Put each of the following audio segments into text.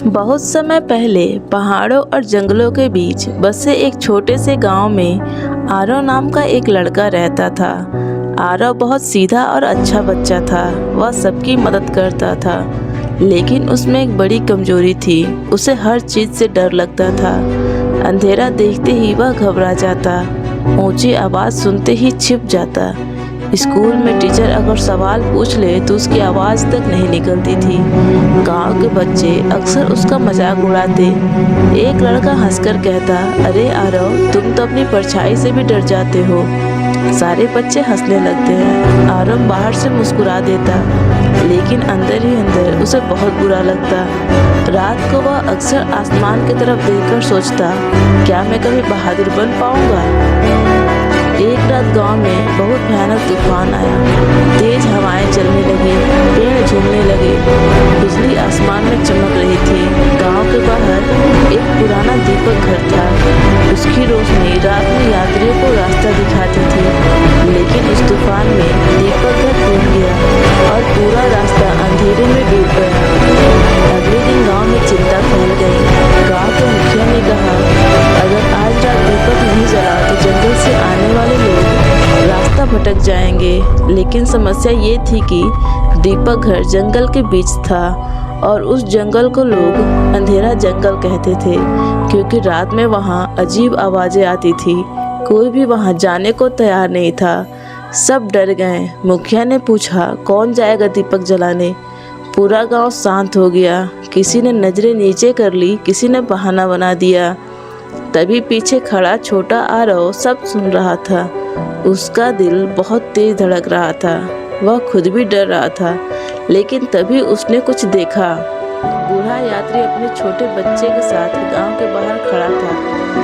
बहुत समय पहले पहाड़ों और जंगलों के बीच बसे एक छोटे से गांव में आरव नाम का एक लड़का रहता था। आरव बहुत सीधा और अच्छा बच्चा था। वह सबकी मदद करता था, लेकिन उसमें एक बड़ी कमजोरी थी। उसे हर चीज से डर लगता था। अंधेरा देखते ही वह घबरा जाता, ऊंची आवाज सुनते ही छिप जाता। स्कूल में टीचर अगर सवाल पूछ ले तो उसकी आवाज़ तक नहीं निकलती थी। गांव के बच्चे अक्सर उसका मजाक उड़ाते। एक लड़का हंसकर कहता, अरे आरव, तुम तो अपनी परछाई से भी डर जाते हो। सारे बच्चे हंसने लगते हैं। आरव बाहर से मुस्कुरा देता, लेकिन अंदर ही अंदर उसे बहुत बुरा लगता। रात को वह अक्सर आसमान की तरफ देखकर सोचता, क्या मैं कभी बहादुर बन पाऊंगा। एक रात गांव में बहुत भयानक तूफान आया। तेज हवाएं चलने लगी, पेड़ झूमने लगे, बिजली आसमान में चमक रही थी। गांव के बाहर एक पुराना दीपक घर था। उसकी रोशनी रात में यात्रियों को रास्ता दिखाती थी, लेकिन उस तूफान में दीपक घर टूट गया और पूरा रास्ता अंधेरे में डूब गया। अगले दिन गांव में चिंता फैल गई। गांव के मुखिया ने कहा, अगर आज रात दीपक नहीं जला तो जंगल से आने वाले लोग रास्ता भटक जाएंगे। लेकिन समस्या ये थी कि दीपक घर जंगल के बीच था और उस जंगल को लोग अंधेरा जंगल कहते थे, क्योंकि रात में वहाँ अजीब आवाजें आती थी। कोई भी वहाँ जाने को तैयार नहीं था। सब डर गए। मुखिया ने पूछा, कौन जाएगा दीपक जलाने। पूरा गांव शांत हो गया। किसी ने नजरें नीचे कर ली, किसी ने बहाना बना दिया। तभी पीछे खड़ा छोटा आरव सब सुन रहा था। उसका दिल बहुत तेज धड़क रहा था। वह खुद भी डर रहा था, लेकिन तभी उसने कुछ देखा। बूढ़ा यात्री अपने छोटे बच्चे के साथ गांव के बाहर खड़ा था।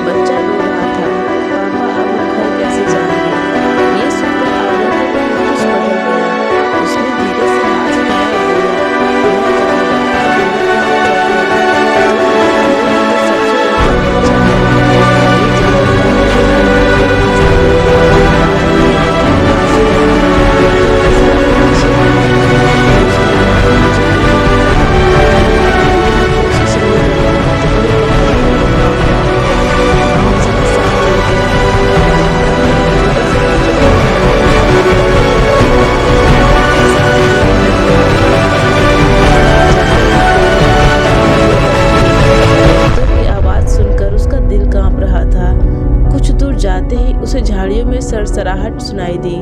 बच्चा रो रहा था, पापा अब हम घर कैसे जाएंगे। ये सुनकर आरव को बहुत कुछ बदल गया। उसने धीरे से हाथ हिलाया और जाते ही उसे झाड़ियों में सरसराहट सुनाई दी।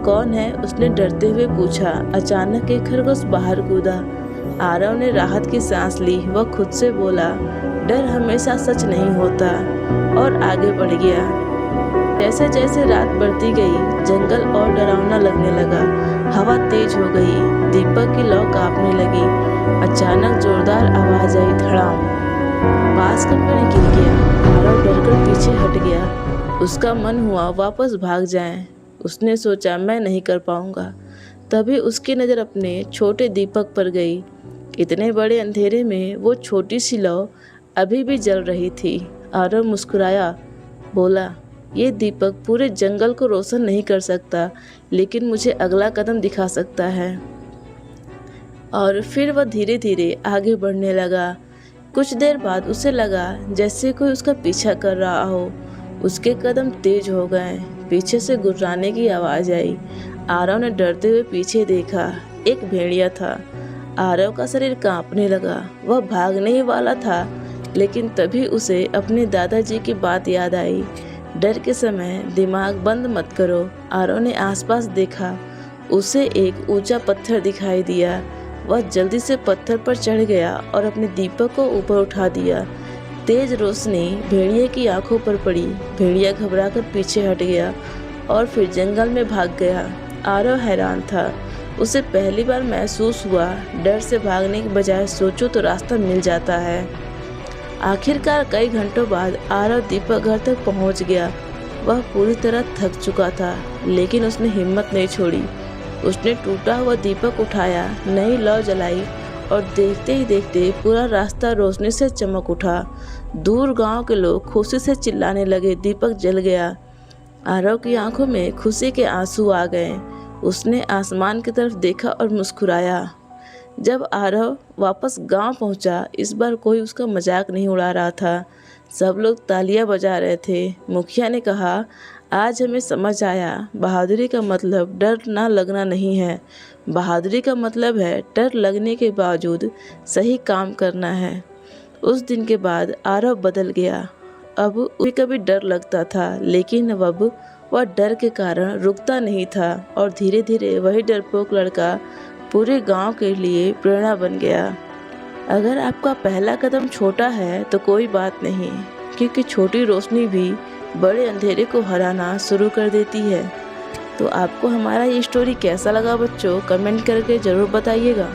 कौन है? उसने डरते हुए पूछा। अचानक एक खरगोश बाहर कूदा। आरव ने राहत की सांस ली। वह खुद से बोला, डर हमेशा सच नहीं होता, और आगे बढ़ गया। जैसे जैसे रात बढ़ती गई, जंगल और डरावना लगने लगा। हवा तेज हो गई, दीपक की लौ कांपने लगी। अचानक जोरदार आवाज आई, धड़ाम। पास का पेड़ गिर गया। आरव डरकर पीछे हट गया। उसका मन हुआ वापस भाग जाए। उसने सोचा, मैं नहीं कर पाऊंगा। तभी उसकी नज़र अपने छोटे दीपक पर गई। इतने बड़े अंधेरे में वो छोटी सी लौ अभी भी जल रही थी। आरव मुस्कुराया, बोला, ये दीपक पूरे जंगल को रोशन नहीं कर सकता, लेकिन मुझे अगला कदम दिखा सकता है। और फिर वह धीरे धीरे आगे बढ़ने लगा। कुछ देर बाद उसे लगा जैसे कोई उसका पीछा कर रहा हो। उसके कदम तेज हो गए। पीछे से गुर्राने की आवाज आई। आरव ने डरते हुए पीछे देखा। एक भेड़िया था। आरव का शरीर कांपने लगा। वह भागने ही वाला था, लेकिन तभी उसे अपने दादाजी की बात याद आई। डर के समय दिमाग बंद मत करो। आरव ने आसपास देखा। उसे एक ऊंचा पत्थर दिखाई दिया। वह जल्दी से पत्थर पर चढ़ गया और अपने दीपक को ऊपर उठा दिया। तेज रोशनी भेड़िए की आंखों पर पड़ी। भेड़िया घबराकर पीछे हट गया और फिर जंगल में भाग गया। आरव हैरान था। उसे पहली बार महसूस हुआ, डर से भागने के बजाय सोचो तो रास्ता मिल जाता है। आखिरकार कई घंटों बाद आरव दीपक घर तक पहुंच गया। वह पूरी तरह थक चुका था, लेकिन उसने हिम्मत नहीं छोड़ी। उसने टूटा हुआ दीपक उठाया, नई लौ जलाई और देखते ही देखते पूरा रास्ता रोशनी से चमक उठा। दूर गांव के लोग खुशी से चिल्लाने लगे, दीपक जल गया। आरव की आंखों में खुशी के आंसू आ गए। उसने आसमान की तरफ देखा और मुस्कुराया। जब आरव वापस गांव पहुंचा, इस बार कोई उसका मजाक नहीं उड़ा रहा था। सब लोग तालियां बजा रहे थे। मुखिया ने कहा, आज हमें समझ आया, बहादुरी का मतलब डर ना लगना नहीं है। बहादुरी का मतलब है डर लगने के बावजूद सही काम करना है। उस दिन के बाद आरव बदल गया। अब उसे कभी डर लगता था, लेकिन अब वह डर के कारण रुकता नहीं था और धीरे धीरे वही डरपोक लड़का पूरे गांव के लिए प्रेरणा बन गया। अगर आपका पहला कदम छोटा है तो कोई बात नहीं, क्योंकि छोटी रोशनी भी बड़े अंधेरे को हराना शुरू कर देती है। तो आपको हमारा ये स्टोरी कैसा लगा बच्चों, कमेंट करके ज़रूर बताइएगा।